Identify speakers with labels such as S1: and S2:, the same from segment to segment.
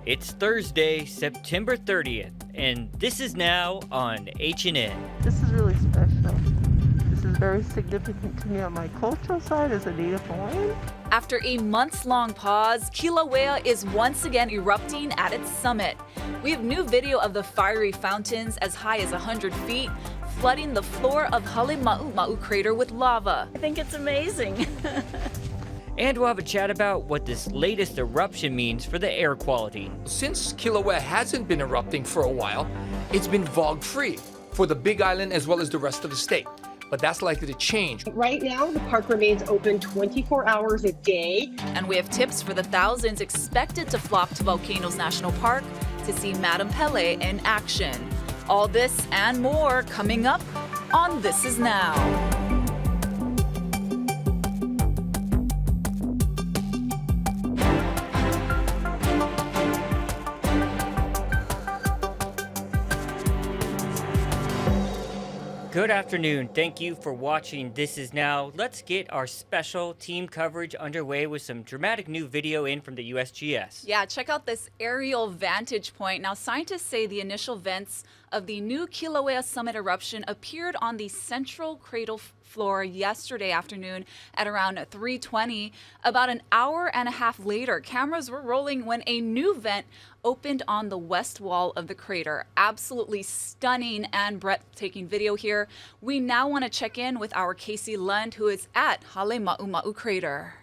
S1: It's Thursday, September 30th, and this is now on H&N.
S2: This is really special. This is very significant to me on my cultural side as a native Hawaiian.
S3: After a months-long pause, Kilauea is once again erupting at its summit. We have new video of the fiery fountains as high as 100 feet, flooding the floor of Halemaumau Crater with lava.
S4: I think it's amazing.
S1: And we'll have a chat about what this latest eruption means for the air quality.
S5: Since Kilauea hasn't been erupting for a while, it's been VOG-free for the Big Island as well as the rest of the state. But that's likely to change.
S6: Right now, the park remains open 24 hours a day.
S3: And we have tips for the thousands expected to flock to Volcanoes National Park to see Madame Pele in action. All this and more coming up on This Is Now.
S1: Good afternoon. Thank you for watching This Is Now. Let's get our special team coverage underway with some dramatic new video in from the USGS.
S3: Yeah, check out this aerial vantage point. Now, scientists say the initial vents of the new Kilauea summit eruption appeared on the central cradle floor yesterday afternoon at around 3:20. About an hour and a half later, cameras were rolling when a new vent opened on the west wall of the crater. Absolutely stunning and breathtaking video here. We now want to check in with our Casey Lund, who is at Halemaumau Crater.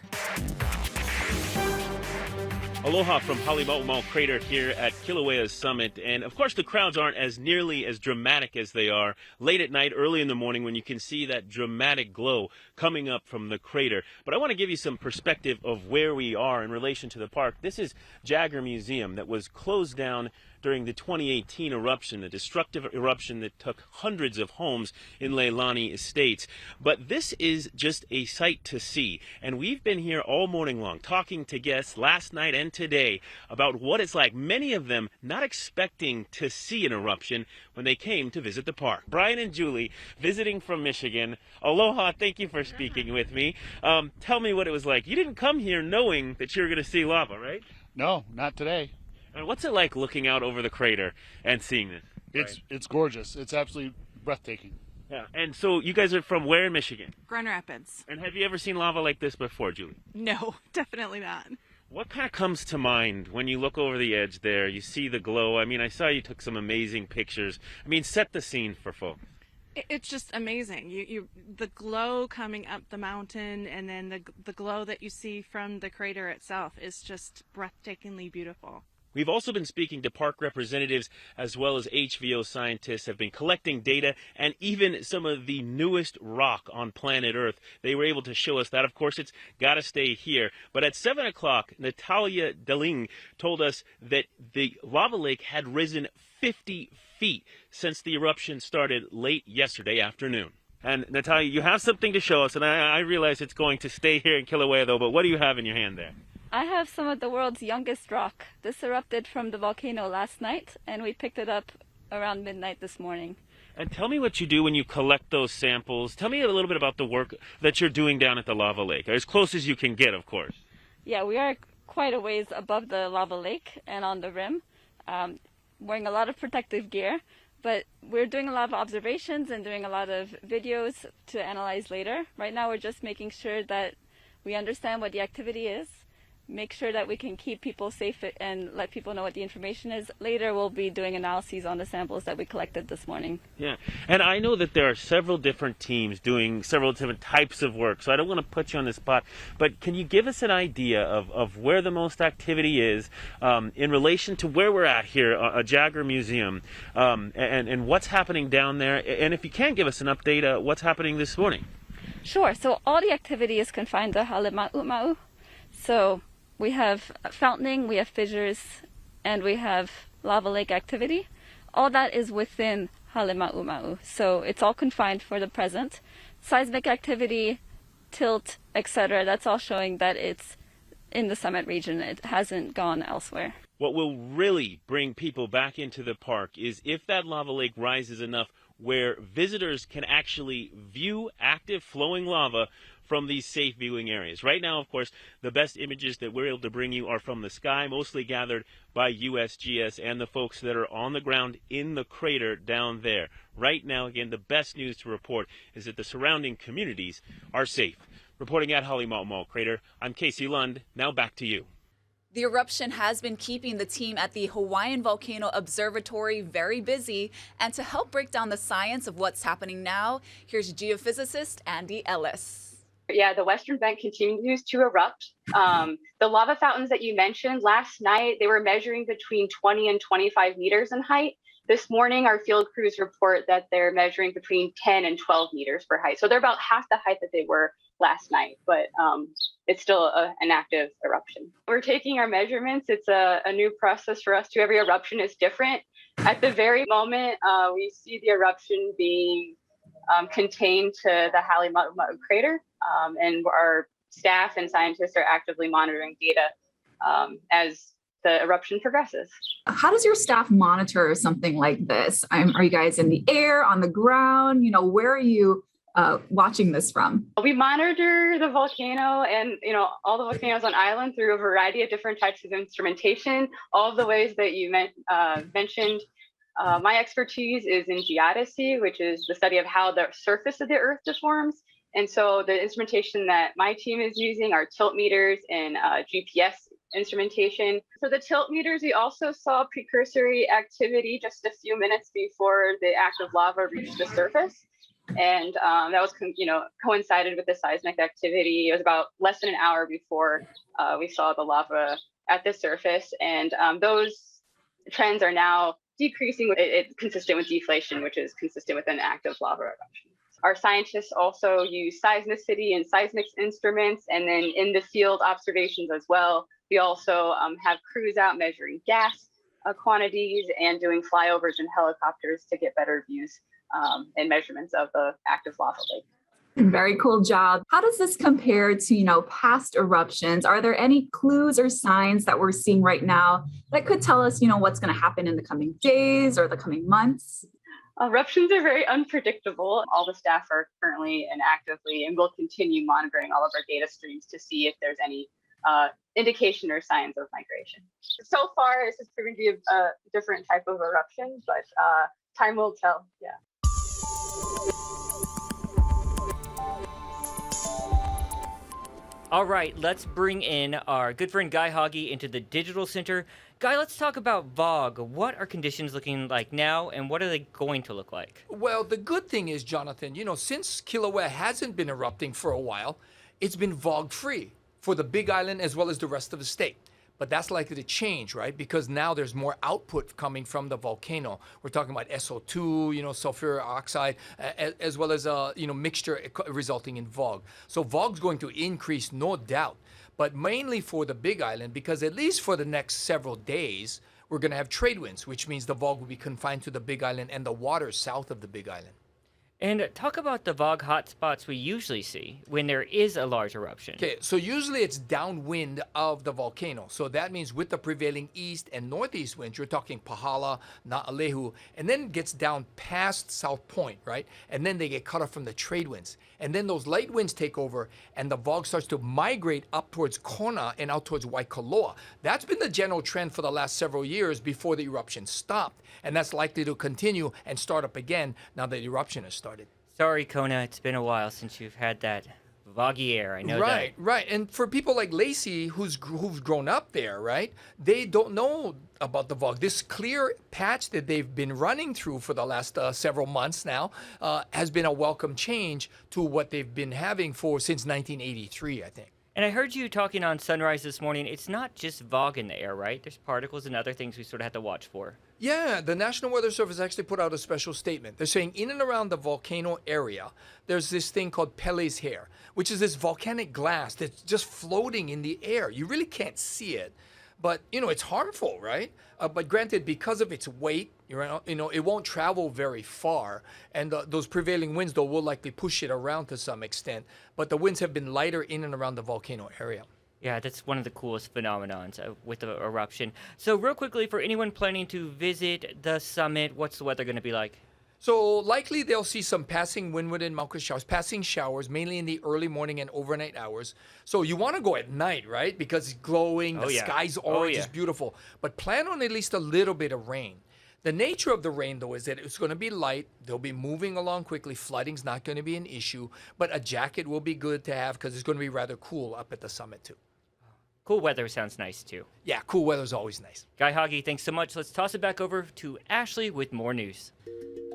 S7: Aloha from Halemaumau Crater here at Kilauea's summit. And of course, the crowds aren't as nearly as dramatic as they are late at night, early in the morning, when you can see that dramatic glow coming up from the crater. But I want to give you some perspective of where we are in relation to the park. This is Jagger Museum that was closed down during the 2018 eruption, the destructive eruption that took hundreds of homes in Leilani Estates. But this is just a sight to see. And we've been here all morning long talking to guests last night and today about what it's like, many of them not expecting to see an eruption when they came to visit the park. Brian and Julie, visiting from Michigan. Aloha, thank you for speaking with me. Tell me what it was like. You didn't come here knowing that you were going to see lava, right?
S8: No, not today.
S7: And what's it like looking out over the crater and seeing this?
S8: It's gorgeous. It's absolutely breathtaking.
S7: Yeah. And so you guys are from where in Michigan?
S9: Grand Rapids.
S7: And have you ever seen lava like this before, Julie?
S9: No, definitely not.
S7: What kind of comes to mind when you look over the edge there? You see the glow. I mean, I saw you took some amazing pictures. I mean, set the scene for folks.
S9: It's just amazing. The glow coming up the mountain, and then the glow that you see from the crater itself is just breathtakingly beautiful.
S7: We've also been speaking to park representatives as well as HVO scientists, have been collecting data and even some of the newest rock on planet Earth. They were able to show us that. Of course, it's got to stay here. But at 7 o'clock, Natalia Deling told us that the lava lake had risen 50 feet since the eruption started late yesterday afternoon. And Natalia, you have something to show us, and I realize it's going to stay here in Kilauea, though, but what do you have in your hand there?
S10: I have some of the world's youngest rock. This erupted from the volcano last night, and we picked it up around midnight this morning.
S7: And tell me what you do when you collect those samples. Tell me a little bit about the work that you're doing down at the lava lake, as close as you can get, of course.
S10: Yeah, we are quite a ways above the lava lake and on the rim, wearing a lot of protective gear. But we're doing a lot of observations and doing a lot of videos to analyze later. Right now, we're just making sure that we understand what the activity is, make sure that we can keep people safe and let people know what the information is. Later, we'll be doing analyses on the samples that we collected this morning.
S7: Yeah, and I know that there are several different teams doing several different types of work, so I don't want to put you on the spot, but can you give us an idea of where the most activity is in relation to where we're at here, Jagger Museum, and what's happening down there, and if you can give us an update, what's happening this morning?
S10: Sure, so all the activity is confined to Halemaumau. So we have fountaining, we have fissures, and we have lava lake activity. All that is within Halemaumau, so it's all confined for the present. Seismic activity, tilt, etc., that's all showing that it's in the summit region. It hasn't gone elsewhere.
S7: What will really bring people back into the park is if that lava lake rises enough where visitors can actually view active flowing lava from these safe viewing areas. Right now, of course, the best images that we're able to bring you are from the sky, mostly gathered by USGS and the folks that are on the ground in the crater down there. Right now, again, the best news to report is that the surrounding communities are safe. Reporting at Halemaumau Crater, I'm Casey Lund. Now back to you.
S3: The eruption has been keeping the team at the Hawaiian Volcano Observatory very busy. And to help break down the science of what's happening now, here's geophysicist Andy Ellis.
S4: Yeah, the western vent continues to erupt. The lava fountains that you mentioned last night, they were measuring between 20 and 25 meters in height. This morning, our field crews report that they're measuring between 10 and 12 meters per height. So they're about half the height that they were last night, but it's still an active eruption. We're taking our measurements. It's a new process for us too. Every eruption is different. At the very moment, we see the eruption being contained to the Halemaumau Crater, and our staff and scientists are actively monitoring data as the eruption progresses.
S11: How does your staff monitor something like this? Are you guys in the air, on the ground? Where are you watching this from?
S4: We monitor the volcano and all the volcanoes on island through a variety of different types of instrumentation. All of the ways that you mentioned. My expertise is in geodesy, which is the study of how the surface of the Earth deforms. And so the instrumentation that my team is using are tilt meters and GPS instrumentation. So the tilt meters, we also saw precursory activity just a few minutes before the active lava reached the surface. And that was, coincided with the seismic activity. It was about less than an hour before we saw the lava at the surface. And those trends are now decreasing. It's consistent with deflation, which is consistent with an active lava eruption. Our scientists also use seismicity and seismic instruments, and then in the field observations as well. We also have crews out measuring gas quantities and doing flyovers in helicopters to get better views and measurements of the active lava lake.
S11: Very cool job. How does this compare to, past eruptions? Are there any clues or signs that we're seeing right now that could tell us, what's going to happen in the coming days or the coming months?
S4: Eruptions are very unpredictable. All the staff are currently and actively and will continue monitoring all of our data streams to see if there's any indication or signs of migration. So far, this is proving to be a different type of eruption, but time will tell. Yeah.
S1: All right, let's bring in our good friend Guy Hoggy into the Digital Center. Guy, let's talk about VOG. What are conditions looking like now, and what are they going to look like?
S5: Well, the good thing is, Jonathan, since Kilauea hasn't been erupting for a while, it's been VOG-free for the Big Island as well as the rest of the state. But that's likely to change, right? Because now there's more output coming from the volcano. We're talking about SO2, sulfuric oxide, as well as mixture resulting in VOG. So VOG's going to increase, no doubt, but mainly for the Big Island, because at least for the next several days, we're going to have trade winds, which means the VOG will be confined to the Big Island and the waters south of the Big Island.
S1: And talk about the VOG hotspots we usually see when there is a large eruption.
S5: Okay, so usually it's downwind of the volcano. So that means with the prevailing east and northeast winds, you're talking Pahala, Na'alehu, and then it gets down past South Point, right? And then they get cut off from the trade winds. And then those light winds take over, and the VOG starts to migrate up towards Kona and out towards Waikoloa. That's been the general trend for the last several years before the eruption stopped. And that's likely to continue and start up again now that the eruption has started.
S1: Sorry, Kona, it's been a while since you've had that VOGgy air. I know that.
S5: Right. And for people like Lacey, who've grown up there, right, they don't know about the VOG. This clear patch that they've been running through for the last several months now has been a welcome change to what they've been having since 1983, I think.
S1: And I heard you talking on Sunrise this morning. It's not just VOG in the air, right? There's particles and other things we sort of have to watch for.
S5: Yeah, the National Weather Service actually put out a special statement. They're saying in and around the volcano area, there's this thing called Pele's hair, which is this volcanic glass that's just floating in the air. You really can't see it, but, it's harmful, right? But granted, because of its weight, it won't travel very far. And those prevailing winds, though, will likely push it around to some extent. But the winds have been lighter in and around the volcano area.
S1: Yeah, that's one of the coolest phenomenons with the eruption. So real quickly, for anyone planning to visit the summit, what's the weather going to be like?
S5: So likely they'll see some passing windward and mountain showers, passing showers, mainly in the early morning and overnight hours. So you want to go at night, right? Because it's glowing, the sky's orange, it's beautiful. But plan on at least a little bit of rain. The nature of the rain, though, is that it's going to be light. They'll be moving along quickly. Flooding's not going to be an issue. But a jacket will be good to have because it's going to be rather cool up at the summit, too.
S1: Cool weather sounds nice, too.
S5: Yeah, cool weather's always nice.
S1: Guy Hoggy, thanks so much. Let's toss it back over to Ashley with more news.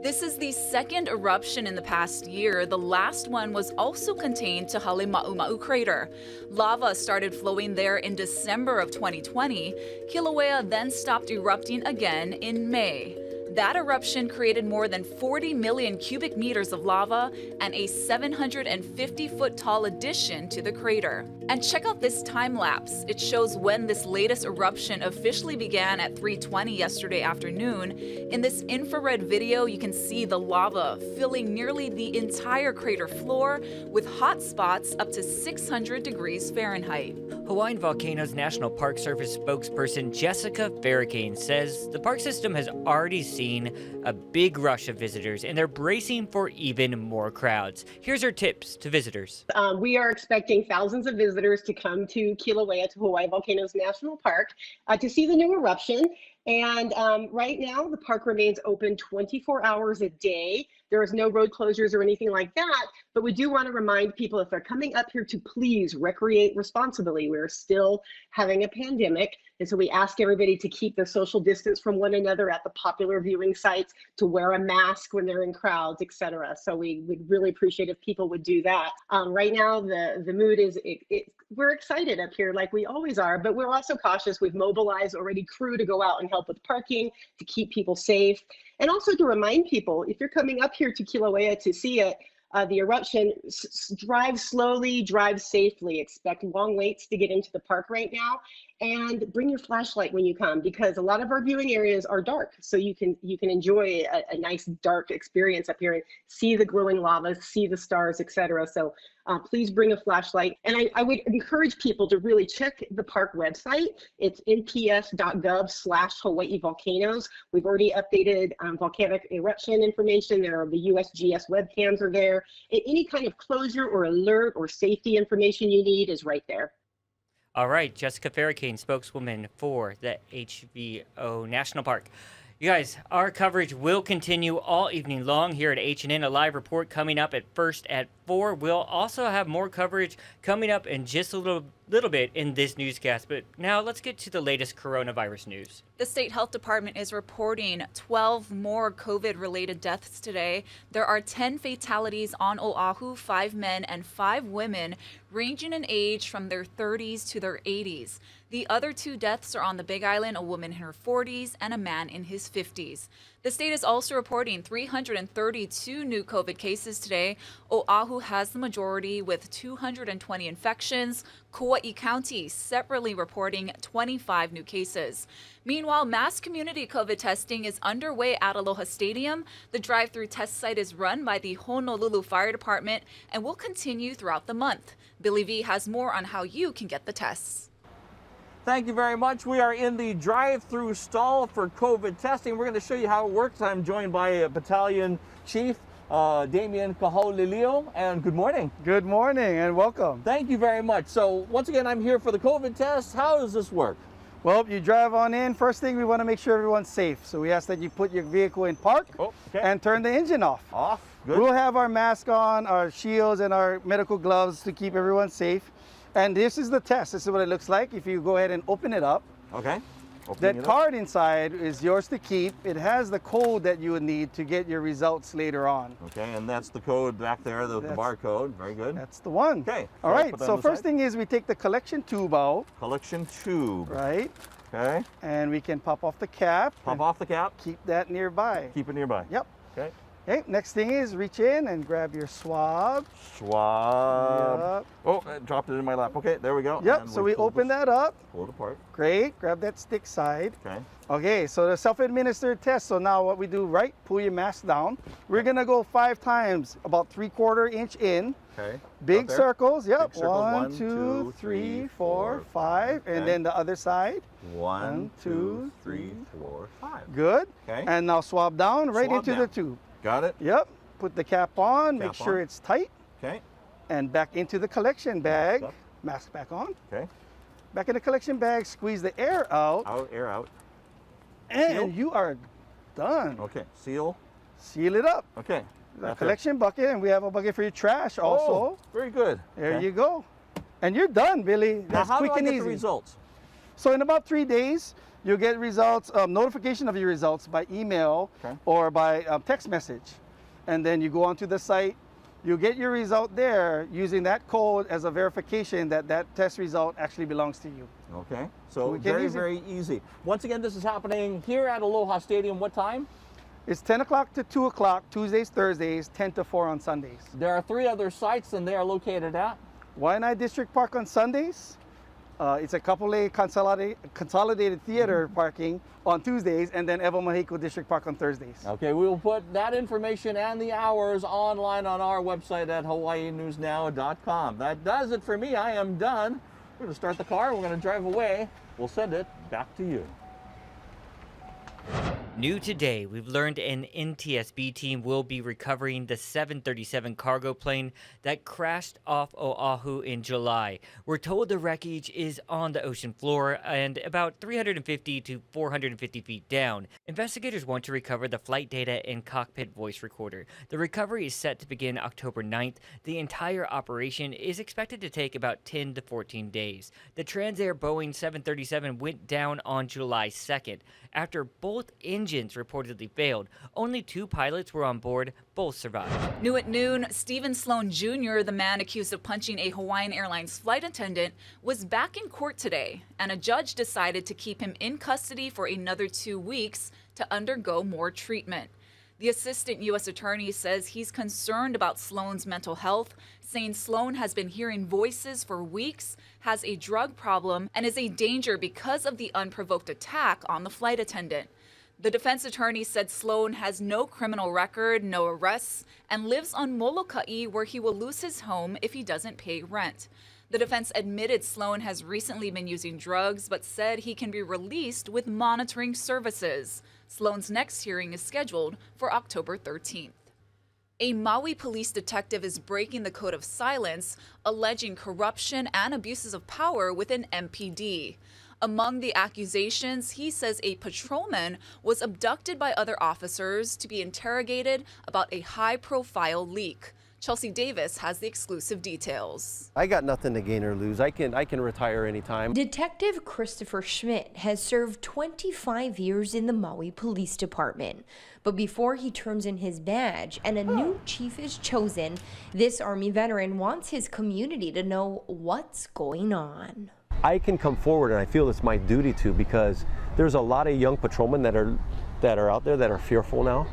S3: This is the second eruption in the past year. The last one was also contained to Halemaumau Crater. Lava started flowing there in December of 2020. Kilauea then stopped erupting again in May. That eruption created more than 40 million cubic meters of lava and a 750-foot tall addition to the crater. And check out this time lapse. It shows when this latest eruption officially began at 3:20 yesterday afternoon. In this infrared video, you can see the lava filling nearly the entire crater floor with hot spots up to 600 degrees Fahrenheit.
S1: Hawaii Volcanoes National Park Service spokesperson Jessica Farrakane says the park system has already seen a big rush of visitors and they're bracing for even more crowds. Here's her tips to visitors.
S6: We are expecting thousands of visitors to come to Kilauea, to Hawaii Volcanoes National Park, to see the new eruption. And right now, the park remains open 24 hours a day. There is no road closures or anything like that. But we do want to remind people, if they're coming up here, to please recreate responsibly. We're still having a pandemic. And so we ask everybody to keep their social distance from one another at the popular viewing sites, to wear a mask when they're in crowds, etc. So we would really appreciate if people would do that. Right now, the mood is, we're excited up here like we always are, but we're also cautious. We've mobilized already crew to go out and help with parking, to keep people safe. And also to remind people, if you're coming up here to Kilauea to see it, the eruption, drive slowly, drive safely. Expect long waits to get into the park right now, and bring your flashlight when you come, because a lot of our viewing areas are dark, so you can enjoy a nice dark experience up here and see the glowing lava, see the stars, etc. So please bring a flashlight. And I would encourage people to really check the park website. It's nps.gov/Hawaii Volcanoes. We've already updated volcanic eruption information. There are the USGS webcams are there. Any kind of closure or alert or safety information you need is right there.
S1: All right, Jessica Farrakane, spokeswoman for the HVO National Park. You guys, our coverage will continue all evening long here at H&N. A live report coming up at 4. We'll also have more coverage coming up in just a little bit in this newscast. But now let's get to the latest coronavirus news.
S3: The state health department is reporting 12 more COVID-related deaths today. There are 10 fatalities on Oahu, 5 men and 5 women, ranging in age from their 30s to their 80s. The other 2 deaths are on the Big Island, a woman in her 40s and a man in his 50s. The state is also reporting 332 new COVID cases today. Oahu has the majority with 220 infections. Kauai County separately reporting 25 new cases. Meanwhile, mass community COVID testing is underway at Aloha Stadium. The drive-through test site is run by the Honolulu Fire Department and will continue throughout the month. Billy V has more on how you can get the tests.
S12: Thank you very much. We are in the drive-through stall for COVID testing. We're going to show you how it works. I'm joined by Battalion Chief Damian Kaholilio, and good morning.
S13: Good morning and welcome.
S12: Thank you very much. So once again, I'm here for the COVID test. How does this work?
S13: Well, you drive on in. First thing, we want to make sure everyone's safe. So we ask that you put your vehicle in park and turn the engine off.
S12: Good.
S13: We'll have our mask on, our shields, and our medical gloves to keep everyone safe. And this is the test. This is what it looks like. If you go ahead and open it up.
S12: Okay.
S13: That card inside is yours to keep. It has the code that you would need to get your results later on.
S12: Okay, and that's the code back there, the barcode. Very good.
S13: That's the one.
S12: Okay.
S13: All right, so first thing is we take the collection tube out.
S12: Collection tube.
S13: Right.
S12: Okay.
S13: And we can pop off the cap.
S12: Pop off the cap.
S13: Keep that nearby.
S12: Keep it nearby.
S13: Yep.
S12: Okay.
S13: Okay, next thing is reach in and grab your swab.
S12: Swab.
S13: Yep.
S12: Oh, I dropped it in my lap. Okay, there we go.
S13: Yep,
S12: and
S13: so we open that up.
S12: Pull it apart.
S13: Great, grab that stick side.
S12: Okay.
S13: Okay, so the self-administered test. So now what we do, right, pull your mask down. We're gonna go 5 times, about 3/4 inch in.
S12: Okay.
S13: Big circles, yep.
S12: Big circles.
S13: 1, 2, 3, 4, 5. And then the other side.
S12: 1, 2, 3, 4, 5.
S13: Good.
S12: Okay.
S13: And now swab down right
S12: Swab
S13: into
S12: down.
S13: the tube.
S12: Got it.
S13: Yep. Put the cap on, make
S12: Cap
S13: sure
S12: on.
S13: it's tight,
S12: Okay.
S13: and back into the collection bag.
S12: Up.
S13: Mask back on.
S12: Okay.
S13: Back in the collection bag, squeeze the air out,
S12: Out, air out.
S13: and
S12: Seal.
S13: you are done.
S12: Okay. Seal.
S13: Seal it up.
S12: Okay.
S13: The
S12: That's it.
S13: collection bucket, and we have a bucket for your trash also.
S12: Oh, very good.
S13: There
S12: Okay.
S13: you go. And you're done, Billy.
S12: Now,
S13: That's
S12: how
S13: quick
S12: do I
S13: and
S12: get
S13: easy.
S12: the results?
S13: So in about 3 days, you'll get results, notification of your results by email
S12: Okay.
S13: or by text message. And then you go onto the site, you get your result there using that code as a verification that that test result actually belongs to you.
S12: Okay. So
S13: Quick and
S12: very,
S13: easy.
S12: very easy. Once again, this is happening here at Aloha Stadium. What time?
S13: It's 10 o'clock to 2 o'clock, Tuesdays, Thursdays, 10 to 4 on Sundays.
S12: There are 3 other sites, and they are located at?
S13: Waianae District Park on Sundays. It's a Kapolei consolidated theater parking on Tuesdays, and then Ewa Mahiko District Park on Thursdays.
S12: Okay, we will put that information and the hours online on our website at hawaiinewsnow.com. That does it for me. I am done. We're going to start the car. We're going to drive away. We'll send it back to you.
S1: New today, we've learned an NTSB team will be recovering the 737 cargo plane that crashed off Oahu in July. We're told the wreckage is on the ocean floor and about 350 to 450 feet down. Investigators want to recover the flight data and cockpit voice recorder. The recovery is set to begin October 9th. The entire operation is expected to take about 10 to 14 days. The Transair Boeing 737 went down on July 2nd. After both engines reportedly failed, only 2 pilots were on board. Both survived.
S3: New at noon, Stephen Sloan Jr., the man accused of punching a Hawaiian Airlines flight attendant, was back in court today, and a judge decided to keep him in custody for another 2 weeks to undergo more treatment. The assistant U.S. attorney says he's concerned about Sloan's mental health, saying Sloan has been hearing voices for weeks, has a drug problem, and is a danger because of the unprovoked attack on the flight attendant. The defense attorney said Sloan has no criminal record, no arrests, and lives on Molokai, where he will lose his home if he doesn't pay rent. The defense admitted Sloan has recently been using drugs, but said he can be released with monitoring services. Sloan's next hearing is scheduled for October 13th. A Maui police detective is breaking the code of silence, alleging corruption and abuses of power within MPD. Among the accusations, he says a patrolman was abducted by other officers to be interrogated about a high-profile leak. Chelsea Davis has the exclusive details.
S14: I got nothing to gain or lose. I can retire anytime.
S15: Detective Christopher Schmidt has served 25 years in the Maui Police Department. But before he turns in his badge and a new chief is chosen, this Army veteran wants his community to know what's going on.
S14: I can come forward, and I feel it's my duty to, because there's a lot of young patrolmen that are out there that are fearful now.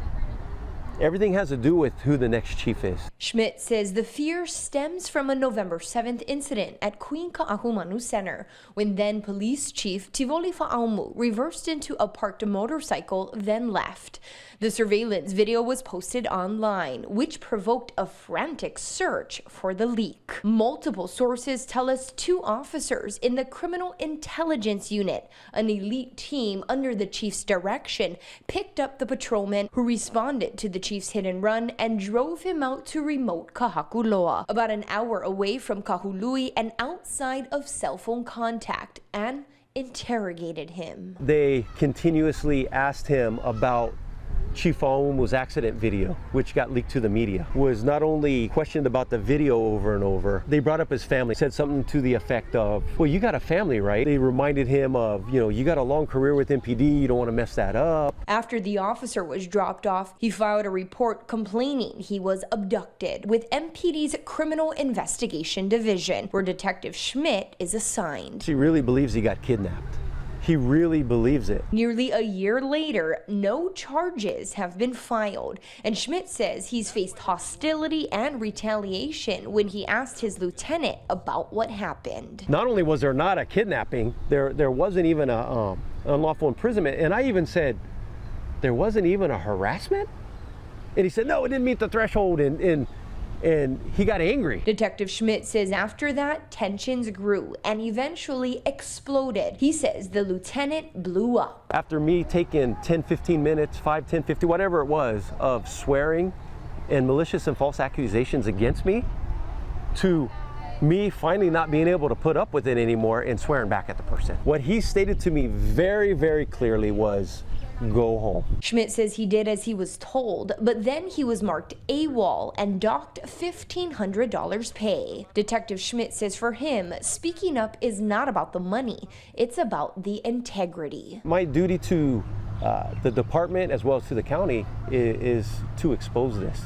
S14: Everything has to do with who the next chief is.
S15: Schmidt says the fear stems from a November 7th incident at Queen Ka'ahumanu Center when then police chief Tivoli Fa'aumu reversed into a parked motorcycle, then left. The surveillance video was posted online, which provoked a frantic search for the leak. Multiple sources tell us 2 officers in the Criminal Intelligence Unit, an elite team under the chief's direction, picked up the patrolman who responded to the chief's hit and run and drove him out to remote Kahakuloa, about an hour away from Kahului and outside of cell phone contact, and interrogated him.
S14: They continuously asked him about Chief Fa'aumu's accident video, which got leaked to the media. Was not only questioned about the video over and over, they brought up his family, said something to the effect of, well, you got a family, right? They reminded him of, you got a long career with MPD, you don't want to mess that up.
S15: After the officer was dropped off, he filed a report complaining he was abducted with MPD's Criminal Investigation Division, where Detective Schmidt is assigned.
S14: He really believes he got kidnapped. He really believes it.
S15: Nearly a year later, no charges have been filed, and Schmidt says he's faced hostility and retaliation when he asked his lieutenant about what happened.
S14: Not only was there not a kidnapping, there wasn't even a unlawful imprisonment, and I even said, there wasn't even a harassment? And he said, no, it didn't meet the threshold, and and he got angry.
S15: Detective Schmidt says after that, tensions grew and eventually exploded. He says the lieutenant blew up.
S14: After me taking 10, 15 minutes, 5, 10, 50, whatever it was, of swearing and malicious and false accusations against me, to me finally not being able to put up with it anymore and swearing back at the person. What he stated to me very, very clearly was, go home.
S15: Schmidt says he did as he was told, but then he was marked AWOL and docked $1,500 pay. Detective Schmidt says for him, speaking up is not about the money, it's about the integrity.
S14: My duty to the department as well as to the county is to expose this,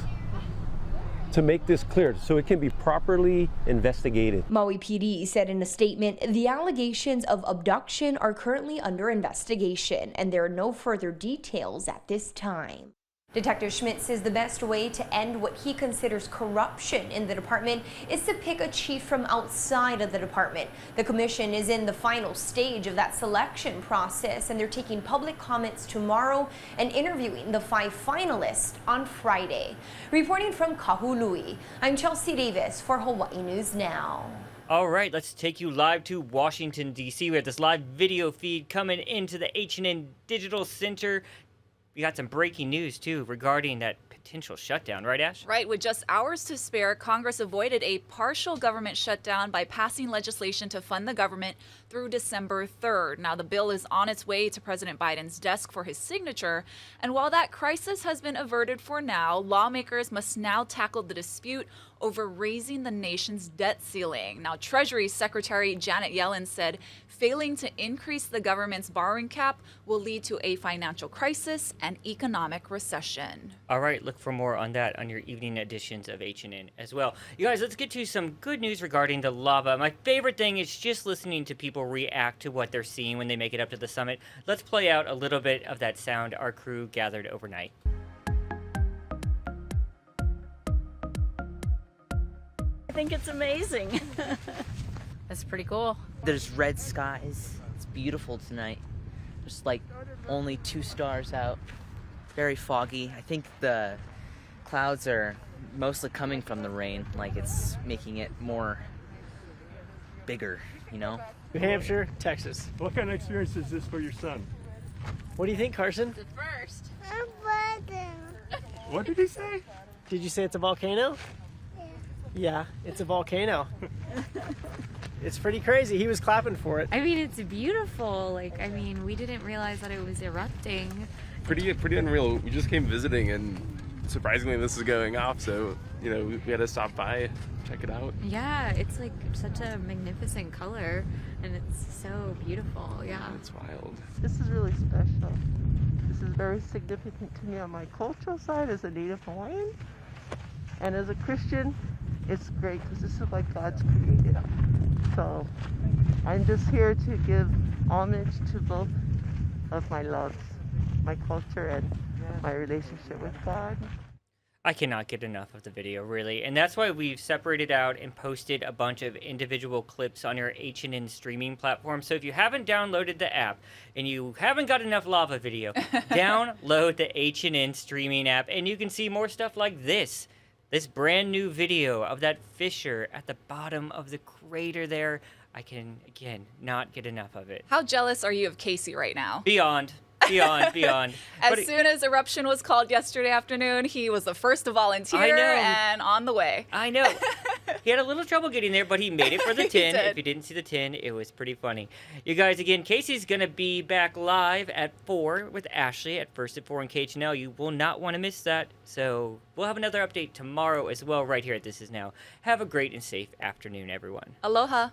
S14: to make this clear so it can be properly investigated.
S15: Maui PD said in a statement, the allegations of abduction are currently under investigation and there are no further details at this time. Detective Schmidt says the best way to end what he considers corruption in the department is to pick a chief from outside of the department. The commission is in the final stage of that selection process and they're taking public comments tomorrow and interviewing the 5 finalists on Friday. Reporting from Kahului, I'm Chelsea Davis for Hawaii News Now.
S1: All right, let's take you live to Washington, D.C. We have this live video feed coming into the H&N Digital Center. We got some breaking news, too, regarding that potential shutdown, right, Ash?
S3: Right. With just hours to spare, Congress avoided a partial government shutdown by passing legislation to fund the government through December 3rd. Now, the bill is on its way to President Biden's desk for his signature. And while that crisis has been averted for now, lawmakers must now tackle the dispute over raising the nation's debt ceiling. Now, Treasury Secretary Janet Yellen said failing to increase the government's borrowing cap will lead to a financial crisis and economic recession.
S1: All right, look for more on that on your evening editions of H&N as well. You guys, let's get to some good news regarding the lava. My favorite thing is just listening to people react to what they're seeing when they make it up to the summit. Let's play out a little bit of that sound our crew gathered overnight.
S16: I think it's amazing.
S17: That's pretty cool. There's red skies. It's beautiful tonight. There's like only 2 stars out. Very foggy. I think the clouds are mostly coming from the rain. Like it's making it more bigger, you know?
S18: New Hampshire, Texas. What kind of experience is this for your son? What do you think, Carson?
S16: The first.
S18: What did he say? Did you say it's a volcano? Yeah, it's a volcano. It's pretty crazy. He was clapping for it.
S19: I mean, it's beautiful. Like, I mean, we didn't realize that it was erupting.
S20: Pretty unreal. We just came visiting and surprisingly this is going off, so, you know, we had to stop by, check it out.
S19: Yeah, it's like such a magnificent color and it's so beautiful. Yeah.
S20: It's wild.
S2: This is really special. This is very significant to me on my cultural side as a Native Hawaiian. And as a Christian, it's great because this is like God's created. So I'm just here to give homage to both of my loves, my culture and my relationship with God.
S1: I cannot get enough of the video, really. And that's why we've separated out and posted a bunch of individual clips on your H&N streaming platform. So if you haven't downloaded the app and you haven't got enough lava video, download the H&N streaming app and you can see more stuff like this. This brand new video of that fissure at the bottom of the crater there. I can, again, not get enough of it.
S3: How jealous are you of Casey right now?
S1: Beyond.
S3: As soon as eruption was called yesterday afternoon, he was the first to volunteer and on the way.
S1: I know. He had a little trouble getting there, but he made it for the 10.
S3: did.
S1: If you didn't see the 10, it was pretty funny. You guys, again, Casey's going to be back live at 4 with Ashley at First at 4 in KHNL. You will not want to miss that. So we'll have another update tomorrow as well right here at This Is Now. Have a great and safe afternoon, everyone.
S3: Aloha.